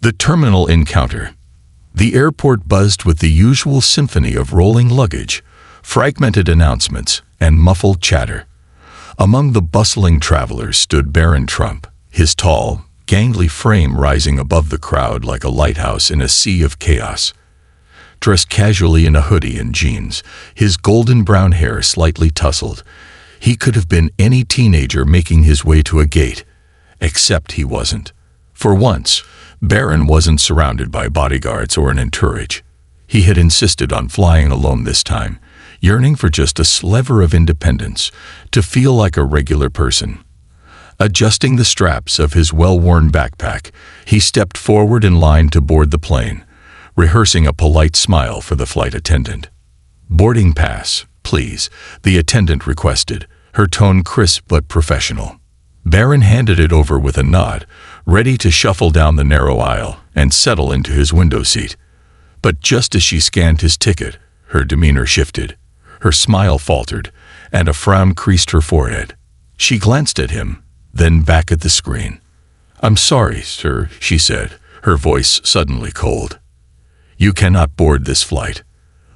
The terminal encounter. The airport buzzed with the usual symphony of rolling luggage, fragmented announcements, and muffled chatter. Among the bustling travelers stood Barron Trump, his tall, gangly frame rising above the crowd like a lighthouse in a sea of chaos. Dressed casually in a hoodie and jeans, his golden brown hair slightly tousled, he could have been any teenager making his way to a gate. Except he wasn't. For once, Barron wasn't surrounded by bodyguards or an entourage. He had insisted on flying alone this time, yearning for just a sliver of independence, to feel like a regular person. Adjusting the straps of his well-worn backpack, he stepped forward in line to board the plane, rehearsing a polite smile for the flight attendant. "Boarding pass, please," the attendant requested, her tone crisp but professional. Barron handed it over with a nod, ready to shuffle down the narrow aisle and settle into his window seat. But just as she scanned his ticket, her demeanor shifted. Her smile faltered, and a frown creased her forehead. She glanced at him, then back at the screen. "I'm sorry, sir," she said, her voice suddenly cold. "You cannot board this flight."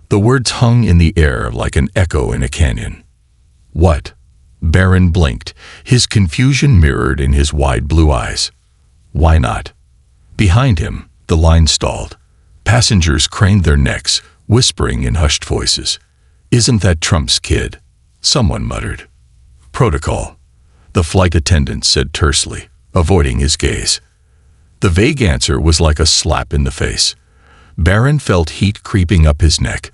The words hung in the air like an echo in a canyon. "What?" Barron blinked, his confusion mirrored in his wide blue eyes. "Why not?" Behind him, the line stalled. Passengers craned their necks, whispering in hushed voices. "Isn't that Trump's kid?" someone muttered. "Protocol," the flight attendant said tersely, avoiding his gaze. The vague answer was like a slap in the face. Barron felt heat creeping up his neck.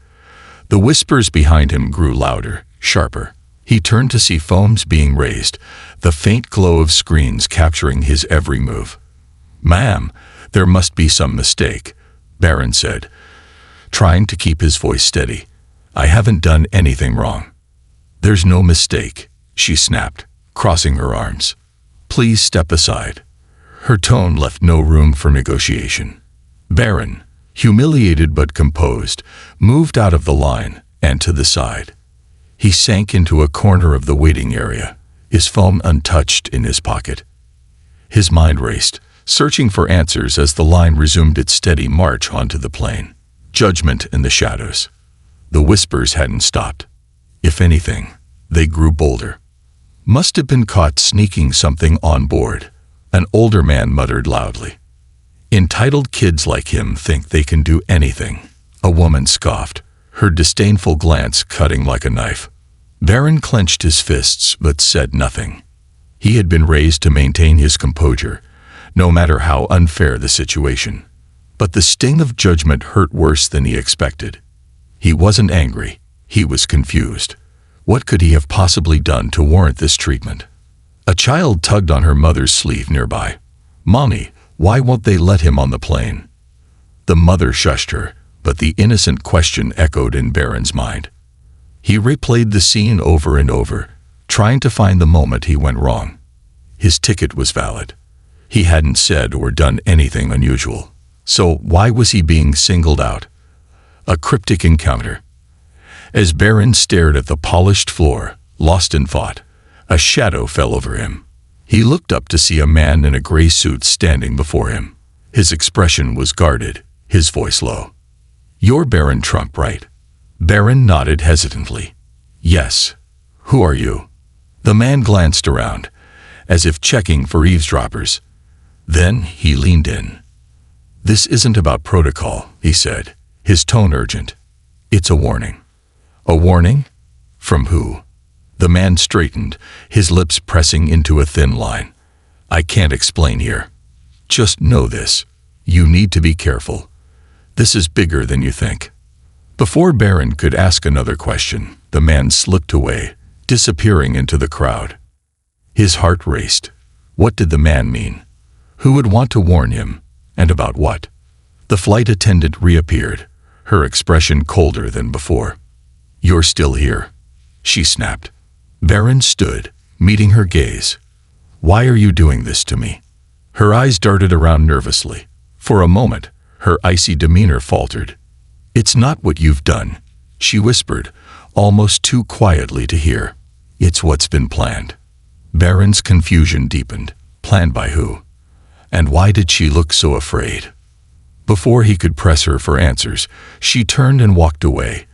The whispers behind him grew louder, sharper. He turned to see foams being raised, the faint glow of screens capturing his every move. "Ma'am, there must be some mistake," Barron said, trying to keep his voice steady. "I haven't done anything wrong." "There's no mistake," she snapped, crossing her arms. "Please step aside." Her tone left no room for negotiation. Barron, humiliated but composed, moved out of the line and to the side. He sank into a corner of the waiting area, his phone untouched in his pocket. His mind raced, searching for answers as the line resumed its steady march onto the plane. Judgment in the shadows. The whispers hadn't stopped. If anything, they grew bolder. "Must have been caught sneaking something on board," an older man muttered loudly. "Entitled kids like him think they can do anything," a woman scoffed, her disdainful glance cutting like a knife. Barron clenched his fists but said nothing. He had been raised to maintain his composure, no matter how unfair the situation. But the sting of judgment hurt worse than he expected. He wasn't angry, he was confused. What could he have possibly done to warrant this treatment? A child tugged on her mother's sleeve nearby. "Mommy, why won't they let him on the plane?" The mother shushed her, but the innocent question echoed in Barron's mind. He replayed the scene over and over, trying to find the moment he went wrong. His ticket was valid. He hadn't said or done anything unusual. So why was he being singled out? A cryptic encounter. As Barron stared at the polished floor, lost in thought, a shadow fell over him. He looked up to see a man in a gray suit standing before him. His expression was guarded, his voice low. "You're Barron Trump, right?" Barron nodded hesitantly. "Yes. Who are you?" The man glanced around, as if checking for eavesdroppers. Then he leaned in. "This isn't about protocol," he said, his tone urgent. "It's a warning." "A warning? From who?" The man straightened, his lips pressing into a thin line. "I can't explain here. Just know this. You need to be careful. This is bigger than you think." Before Barron could ask another question, the man slipped away, disappearing into the crowd. His heart raced. What did the man mean? Who would want to warn him, and about what? The flight attendant reappeared, her expression colder than before. "You're still here," she snapped. Barron stood, meeting her gaze. "Why are you doing this to me?" Her eyes darted around nervously. For a moment, her icy demeanor faltered. "It's not what you've done," she whispered, almost too quietly to hear. "It's what's been planned." Barron's confusion deepened. Planned by who? And why did she look so afraid? Before he could press her for answers, she turned and walked away,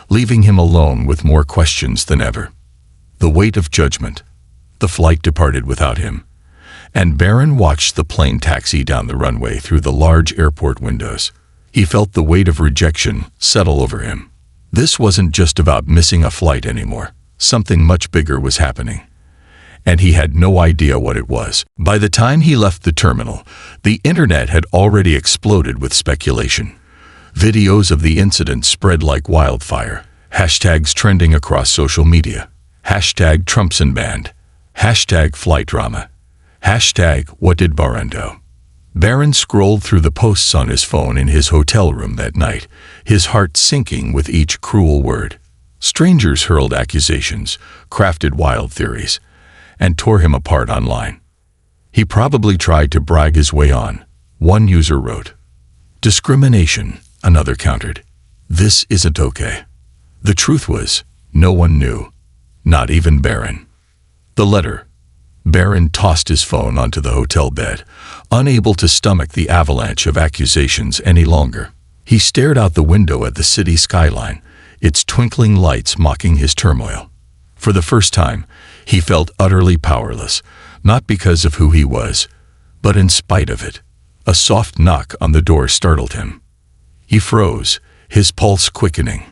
leaving him alone with more questions than ever. The weight of judgment. The flight departed without him, and Barron watched the plane taxi down the runway through the large airport windows. He felt the weight of rejection settle over him. This wasn't just about missing a flight anymore. Something much bigger was happening, and he had no idea what it was. By the time he left the terminal, the internet had already exploded with speculation. Videos of the incident spread like wildfire. Hashtags trending across social media. Hashtag Trump's in band. Hashtag flight drama. Hashtag what did Barron do? Barron scrolled through the posts on his phone in his hotel room that night, his heart sinking with each cruel word. Strangers hurled accusations, crafted wild theories, and tore him apart online. He probably tried to brag his way on, one user wrote. Discrimination, another countered. This isn't okay. The truth was, no one knew, not even Barron. The letter. Barron tossed his phone onto the hotel bed, unable to stomach the avalanche of accusations any longer. He stared out the window at the city skyline, its twinkling lights mocking his turmoil. For the first time, he felt utterly powerless, not because of who he was, but in spite of it. A soft knock on the door startled him. He froze, his pulse quickening.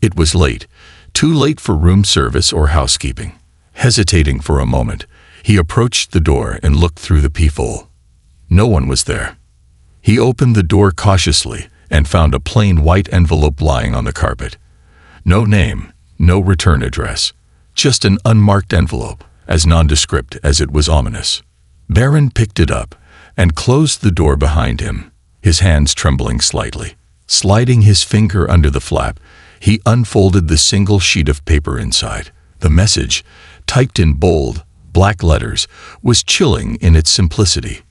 It was late, too late for room service or housekeeping. Hesitating for a moment, he approached the door and looked through the peephole. No one was there. He opened the door cautiously and found a plain white envelope lying on the carpet. No name, no return address, just an unmarked envelope, as nondescript as it was ominous. Barron picked it up and closed the door behind him, his hands trembling slightly. Sliding his finger under the flap, he unfolded the single sheet of paper inside. The message, typed in bold, black letters, was chilling in its simplicity.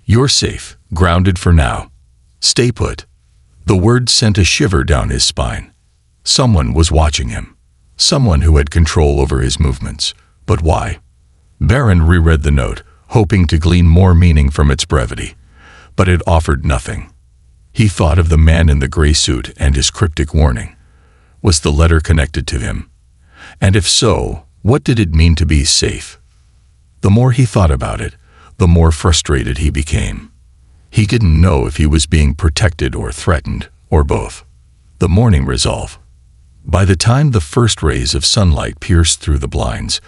You're safe, grounded for now. Stay put. The words sent a shiver down his spine. Someone was watching him. Someone who had control over his movements. But why? Barron reread the note, hoping to glean more meaning from its brevity. But it offered nothing. He thought of the man in the gray suit and his cryptic warning. Was the letter connected to him? And if so, what did it mean to be safe? The more he thought about it, the more frustrated he became. He didn't know if he was being protected or threatened, or both. The morning resolve. By the time the first rays of sunlight pierced through the blinds,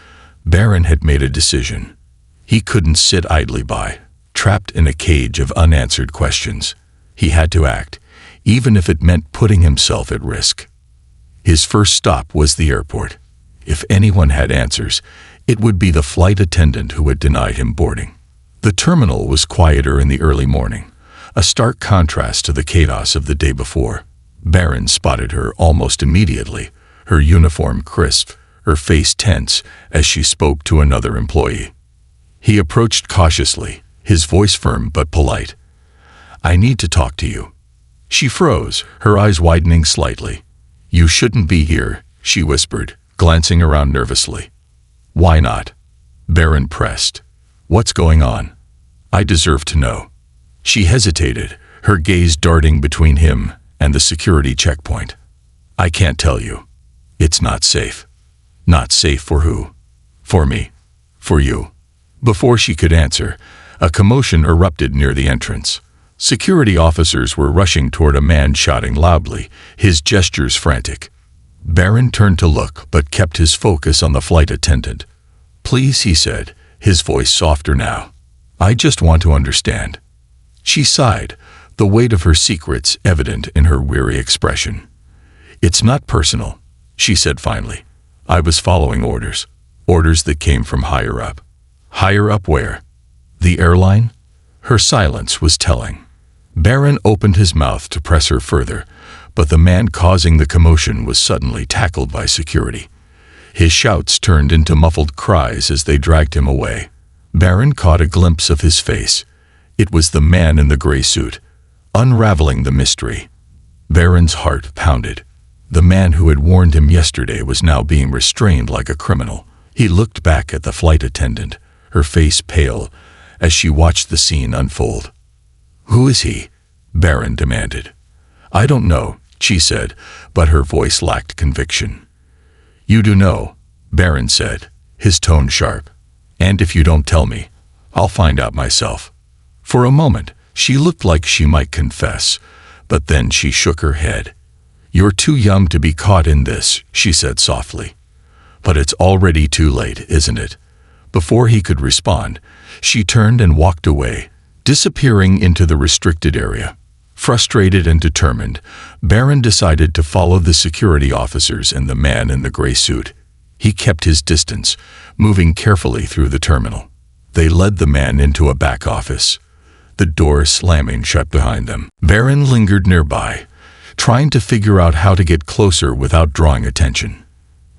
Barron had made a decision. He couldn't sit idly by, trapped in a cage of unanswered questions. He had to act, even if it meant putting himself at risk. His first stop was the airport. If anyone had answers, it would be the flight attendant who had denied him boarding. The terminal was quieter in the early morning, a stark contrast to the chaos of the day before. Barron spotted her almost immediately, her uniform crisp, her face tense as she spoke to another employee. He approached cautiously, his voice firm but polite. I need to talk to you. She froze, her eyes widening slightly. You shouldn't be here, she whispered, glancing around nervously. Why not? Barron pressed. What's going on? I deserve to know. She hesitated, her gaze darting between him and the security checkpoint. I can't tell you. It's not safe. Not safe for who? For me. For you. Before she could answer, a commotion erupted near the entrance. Security officers were rushing toward a man shouting loudly, his gestures frantic. Barron turned to look but kept his focus on the flight attendant. Please, he said, his voice softer now. I just want to understand. She sighed, the weight of her secrets evident in her weary expression. It's not personal, she said finally. I was following orders. Orders that came from higher up. Higher up where? The airline? Her silence was telling. Barron opened his mouth to press her further, but the man causing the commotion was suddenly tackled by security. His shouts turned into muffled cries as they dragged him away. Barron caught a glimpse of his face. It was the man in the gray suit, unraveling the mystery. Barron's heart pounded. The man who had warned him yesterday was now being restrained like a criminal. He looked back at the flight attendant, her face pale, as she watched the scene unfold. Who is he? Barron demanded. "I don't know," she said, but her voice lacked conviction. "You do know," Barron said, his tone sharp. "And if you don't tell me, I'll find out myself." For a moment, she looked like she might confess, but then she shook her head. "You're too young to be caught in this," she said softly. "But it's already too late, isn't it?" Before he could respond, she turned and walked away, disappearing into the restricted area. Frustrated and determined, Barron decided to follow the security officers and the man in the gray suit. He kept his distance, moving carefully through the terminal. They led the man into a back office, the door slamming shut behind them. Barron lingered nearby, trying to figure out how to get closer without drawing attention.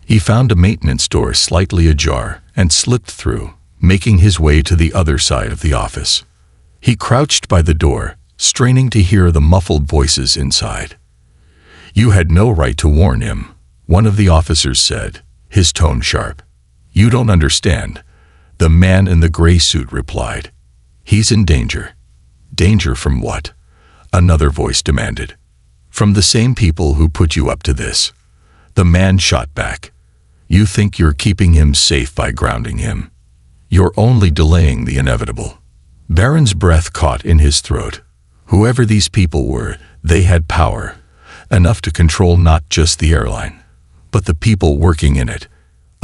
He found a maintenance door slightly ajar and slipped through, making his way to the other side of the office. He crouched by the door, straining to hear the muffled voices inside. "You had no right to warn him," one of the officers said, his tone sharp. "You don't understand," the man in the gray suit replied. "He's in danger." "Danger from what?" another voice demanded. "From the same people who put you up to this," the man shot back. "You think you're keeping him safe by grounding him. You're only delaying the inevitable." Barron's breath caught in his throat. Whoever these people were, they had power, enough to control not just the airline, but the people working in it.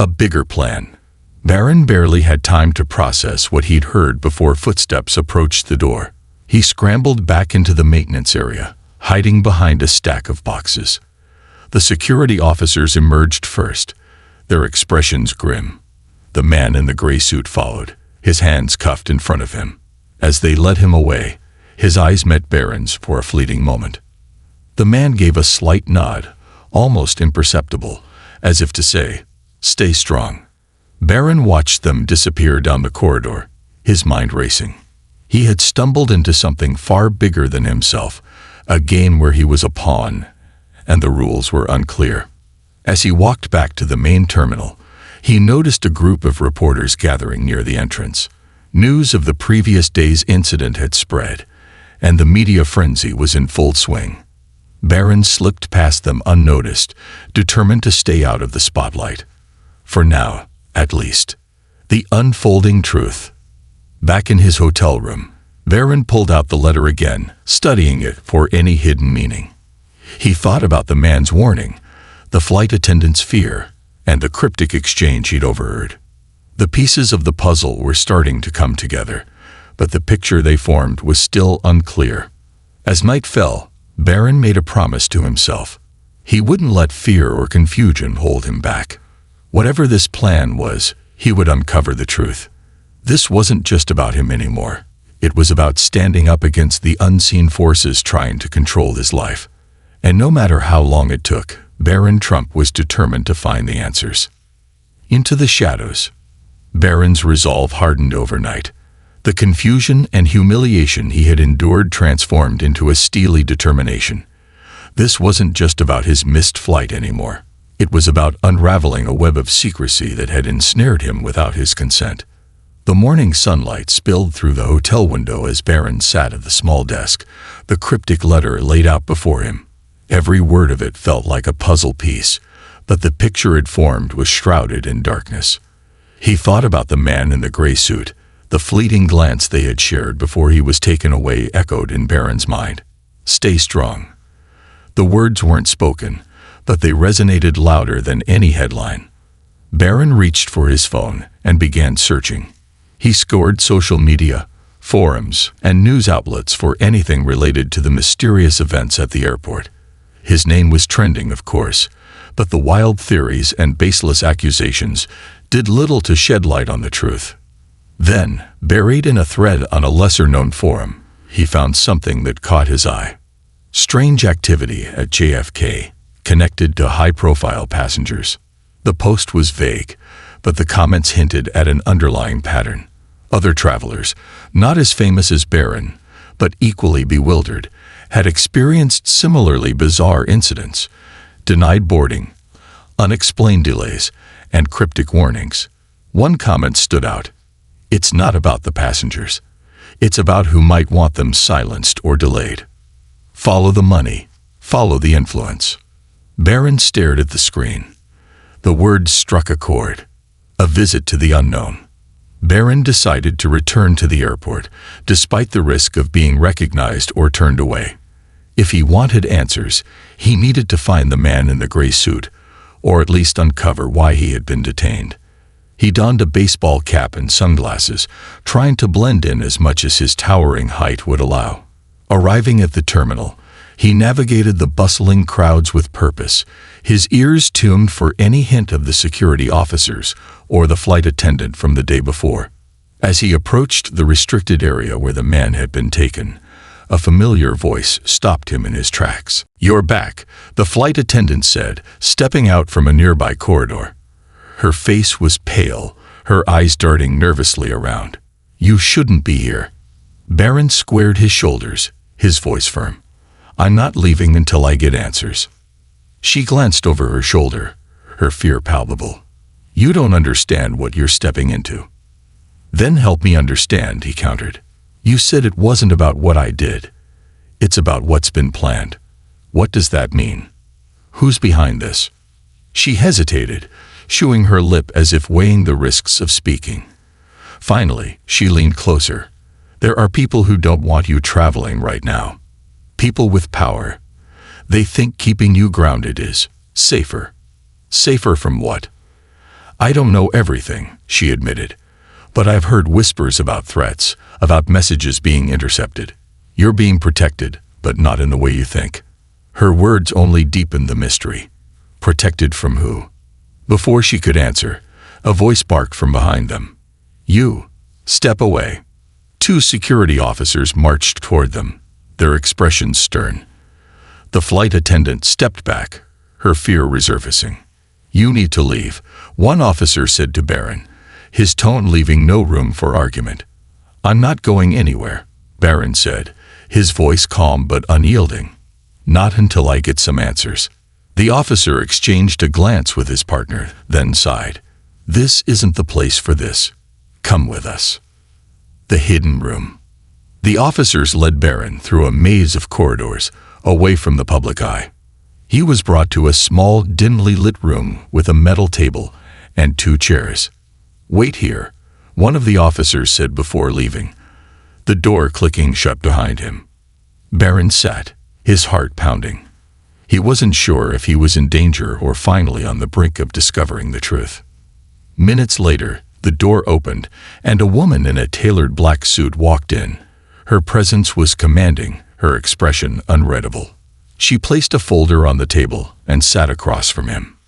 A bigger plan. Barron barely had time to process what he'd heard before footsteps approached the door. He scrambled back into the maintenance area, hiding behind a stack of boxes. The security officers emerged first, their expressions grim. The man in the gray suit followed, his hands cuffed in front of him. As they led him away, his eyes met Barron's for a fleeting moment. The man gave a slight nod, almost imperceptible, as if to say, "Stay strong." Barron watched them disappear down the corridor, his mind racing. He had stumbled into something far bigger than himself, a game where he was a pawn, and the rules were unclear. As he walked back to the main terminal, he noticed a group of reporters gathering near the entrance. News of the previous day's incident had spread, and the media frenzy was in full swing. Barron slipped past them unnoticed, determined to stay out of the spotlight. For now, at least. The unfolding truth. Back in his hotel room, Barron pulled out the letter again, studying it for any hidden meaning. He thought about the man's warning, the flight attendant's fear, and the cryptic exchange he'd overheard. The pieces of the puzzle were starting to come together, but the picture they formed was still unclear. As night fell, Barron made a promise to himself. He wouldn't let fear or confusion hold him back. Whatever this plan was, he would uncover the truth. This wasn't just about him anymore. It was about standing up against the unseen forces trying to control his life. And no matter how long it took, Barron Trump was determined to find the answers. Into the shadows. Barron's resolve hardened overnight. The confusion and humiliation he had endured transformed into a steely determination. This wasn't just about his missed flight anymore. It was about unraveling a web of secrecy that had ensnared him without his consent. The morning sunlight spilled through the hotel window as Barron sat at the small desk, the cryptic letter laid out before him. Every word of it felt like a puzzle piece, but the picture it formed was shrouded in darkness. He thought about the man in the gray suit. The fleeting glance they had shared before he was taken away echoed in Barron's mind. "Stay strong." The words weren't spoken, but they resonated louder than any headline. Barron reached for his phone and began searching. He scoured social media, forums, and news outlets for anything related to the mysterious events at the airport. His name was trending, of course, but the wild theories and baseless accusations did little to shed light on the truth. Then, buried in a thread on a lesser-known forum, he found something that caught his eye. Strange activity at JFK, connected to high-profile passengers. The post was vague, but the comments hinted at an underlying pattern. Other travelers, not as famous as Barron, but equally bewildered, had experienced similarly bizarre incidents: denied boarding, unexplained delays, and cryptic warnings. One comment stood out. "It's not about the passengers. It's about who might want them silenced or delayed." Follow the money. Follow the influence. Barron stared at the screen. The words struck a chord. A visit to the unknown. Barron decided to return to the airport, despite the risk of being recognized or turned away. If he wanted answers, he needed to find the man in the gray suit, or at least uncover why he had been detained. He donned a baseball cap and sunglasses, trying to blend in as much as his towering height would allow. Arriving at the terminal, he navigated the bustling crowds with purpose, his ears tuned for any hint of the security officers or the flight attendant from the day before. As he approached the restricted area where the man had been taken, a familiar voice stopped him in his tracks. "You're back," the flight attendant said, stepping out from a nearby corridor. Her face was pale, her eyes darting nervously around. "You shouldn't be here." Barron squared his shoulders, his voice firm. "I'm not leaving until I get answers." She glanced over her shoulder, her fear palpable. "You don't understand what you're stepping into." "Then help me understand," he countered. "You said it wasn't about what I did. It's about what's been planned. What does that mean? Who's behind this?" She hesitated, chewing her lip as if weighing the risks of speaking. Finally, she leaned closer. "There are people who don't want you traveling right now. People with power. They think keeping you grounded is safer." "Safer from what?" "I don't know everything," she admitted. "But I've heard whispers about threats, about messages being intercepted. You're being protected, but not in the way you think." Her words only deepened the mystery. Protected from who? Before she could answer, a voice barked from behind them. "You, step away." Two security officers marched toward them, their expressions stern. The flight attendant stepped back, her fear resurfacing. "You need to leave," one officer said to Barron, his tone leaving no room for argument. "I'm not going anywhere," Barron said, his voice calm but unyielding. "Not until I get some answers." The officer exchanged a glance with his partner, then sighed. "This isn't the place for this. Come with us." The hidden room. The officers led Barron through a maze of corridors, away from the public eye. He was brought to a small, dimly lit room with a metal table and 2 chairs. "Wait here," one of the officers said before leaving, the door clicking shut behind him. Barron sat, his heart pounding. He wasn't sure if he was in danger or finally on the brink of discovering the truth. Minutes later, the door opened, and a woman in a tailored black suit walked in. Her presence was commanding, her expression unreadable. She placed a folder on the table and sat across from him.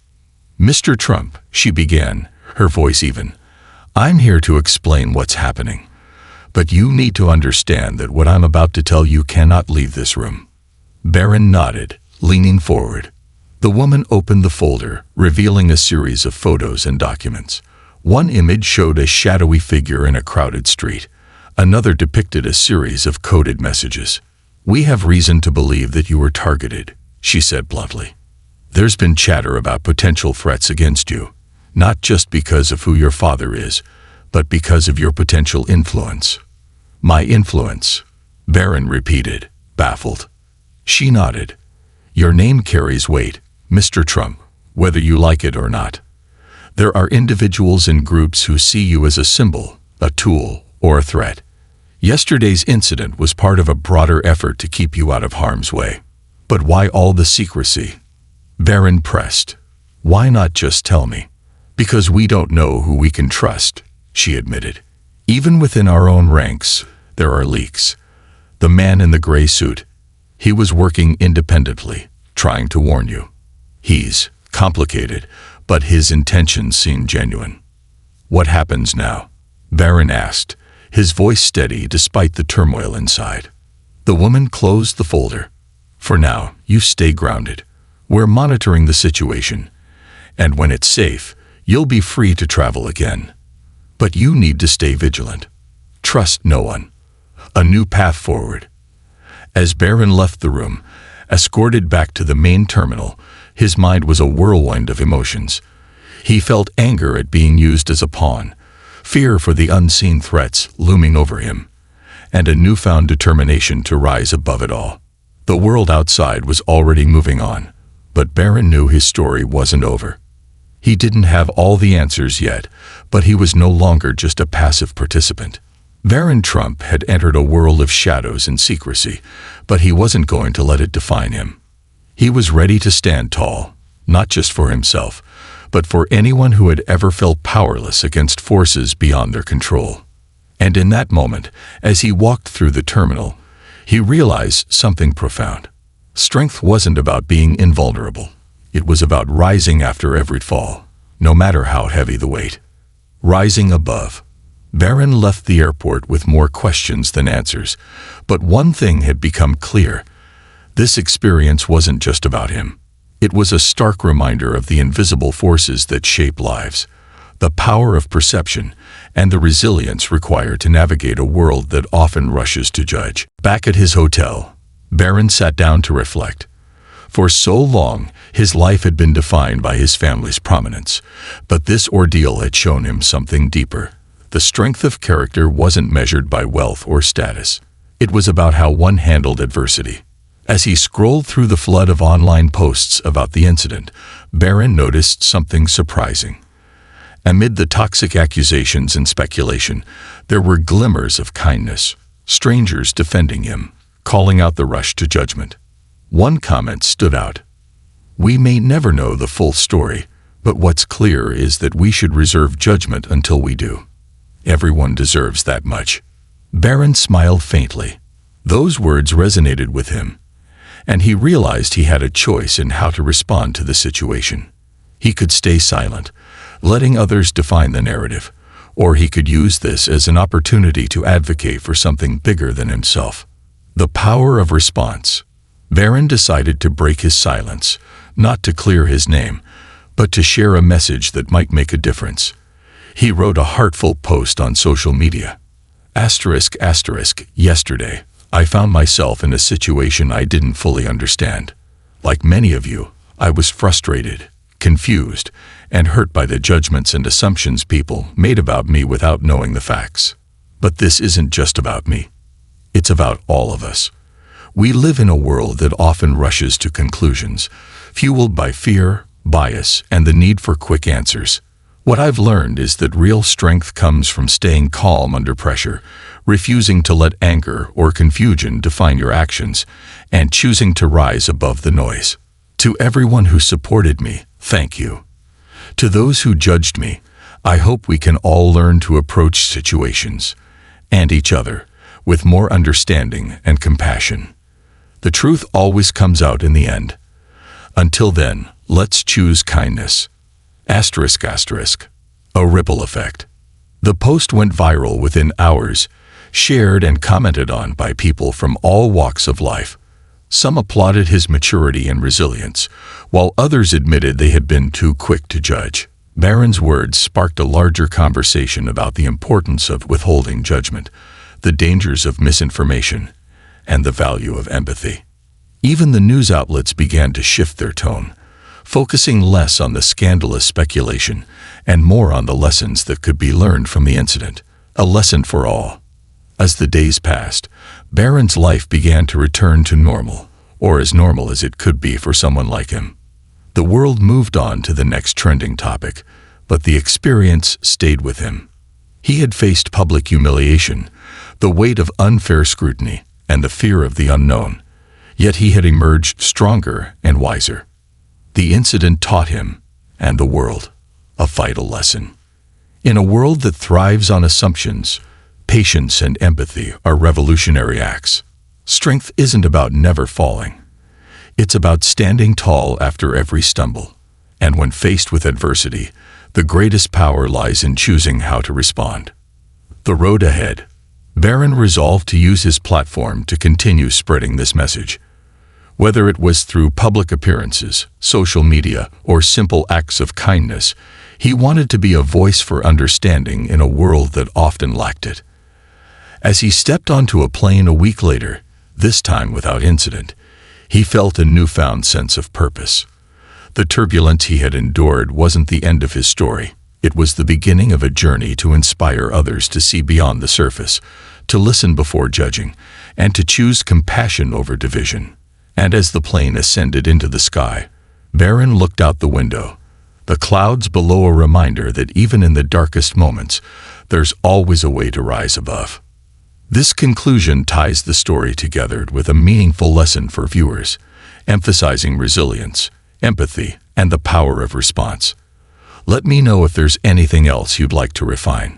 "Mr. Trump," she began, her voice even, "I'm here to explain what's happening. But you need to understand that what I'm about to tell you cannot leave this room." Barron nodded, leaning forward. The woman opened the folder, revealing a series of photos and documents. One image showed a shadowy figure in a crowded street. Another depicted a series of coded messages. "We have reason to believe that you were targeted," she said bluntly. "There's been chatter about potential threats against you, not just because of who your father is, but because of your potential influence." "My influence," Barron repeated, baffled. She nodded. "Your name carries weight, Mr. Trump, whether you like it or not. There are individuals and groups who see you as a symbol, a tool, or a threat. Yesterday's incident was part of a broader effort to keep you out of harm's way. But why all the secrecy?" Barron pressed. "Why not just tell me?" "Because we don't know who we can trust," she admitted. "Even within our own ranks, there are leaks. The man in the gray suit, he was working independently, trying to warn you. He's complicated, but his intentions seem genuine." "What happens now?" Barron asked, his voice steady despite the turmoil inside. The woman closed the folder. "For now, you stay grounded. We're monitoring the situation, and when it's safe, you'll be free to travel again. But you need to stay vigilant. Trust no one. A new path forward." As Barron left the room, escorted back to the main terminal, his mind was a whirlwind of emotions. He felt anger at being used as a pawn, fear for the unseen threats looming over him, and a newfound determination to rise above it all. The world outside was already moving on, but Barron knew his story wasn't over. He didn't have all the answers yet, but he was no longer just a passive participant. Barron Trump had entered a world of shadows and secrecy, but he wasn't going to let it define him. He was ready to stand tall, not just for himself, but for anyone who had ever felt powerless against forces beyond their control. And in that moment, as he walked through the terminal, he realized something profound. Strength wasn't about being invulnerable. It was about rising after every fall, no matter how heavy the weight. Rising above. Barron left the airport with more questions than answers, but one thing had become clear. This experience wasn't just about him. It was a stark reminder of the invisible forces that shape lives, the power of perception, and the resilience required to navigate a world that often rushes to judge. Back at his hotel, Barron sat down to reflect. For so long, his life had been defined by his family's prominence, but this ordeal had shown him something deeper. The strength of character wasn't measured by wealth or status. It was about how one handled adversity. As he scrolled through the flood of online posts about the incident, Barron noticed something surprising. Amid the toxic accusations and speculation, there were glimmers of kindness, strangers defending him, calling out the rush to judgment. One comment stood out. "We may never know the full story, but what's clear is that we should reserve judgment until we do. Everyone deserves that much." Barron smiled faintly. Those words resonated with him, and he realized he had a choice in how to respond to the situation. He could stay silent, letting others define the narrative, or he could use this as an opportunity to advocate for something bigger than himself. The power of response. Barron decided to break his silence, not to clear his name, but to share a message that might make a difference. He wrote a heartfelt post on social media. Yesterday, I found myself in a situation I didn't fully understand. Like many of you, I was frustrated, confused, and hurt by the judgments and assumptions people made about me without knowing the facts. But this isn't just about me. It's about all of us. We live in a world that often rushes to conclusions, fueled by fear, bias, and the need for quick answers. What I've learned is that real strength comes from staying calm under pressure, refusing to let anger or confusion define your actions, and choosing to rise above the noise. To everyone who supported me, thank you. To those who judged me, I hope we can all learn to approach situations, and each other, with more understanding and compassion. The truth always comes out in the end. Until then, let's choose kindness. A ripple effect. The post went viral within hours, shared and commented on by people from all walks of life. Some applauded his maturity and resilience, while others admitted they had been too quick to judge. Barron's words sparked a larger conversation about the importance of withholding judgment, the dangers of misinformation, and the value of empathy. Even the news outlets began to shift their tone, focusing less on the scandalous speculation and more on the lessons that could be learned from the incident, a lesson for all. As the days passed, Barron's life began to return to normal, or as normal as it could be for someone like him. The world moved on to the next trending topic, but the experience stayed with him. He had faced public humiliation, the weight of unfair scrutiny, and the fear of the unknown, yet he had emerged stronger and wiser. The incident taught him, and the world, a vital lesson. In a world that thrives on assumptions, patience and empathy are revolutionary acts. Strength isn't about never falling. It's about standing tall after every stumble. And when faced with adversity, the greatest power lies in choosing how to respond. The road ahead. Barron resolved to use his platform to continue spreading this message. Whether it was through public appearances, social media, or simple acts of kindness, he wanted to be a voice for understanding in a world that often lacked it. As he stepped onto a plane a week later, this time without incident, he felt a newfound sense of purpose. The turbulence he had endured wasn't the end of his story. It was the beginning of a journey to inspire others to see beyond the surface, to listen before judging, and to choose compassion over division. And as the plane ascended into the sky, Barron looked out the window, the clouds below a reminder that even in the darkest moments, there's always a way to rise above. This conclusion ties the story together with a meaningful lesson for viewers, emphasizing resilience, empathy, and the power of response. Let me know if there's anything else you'd like to refine.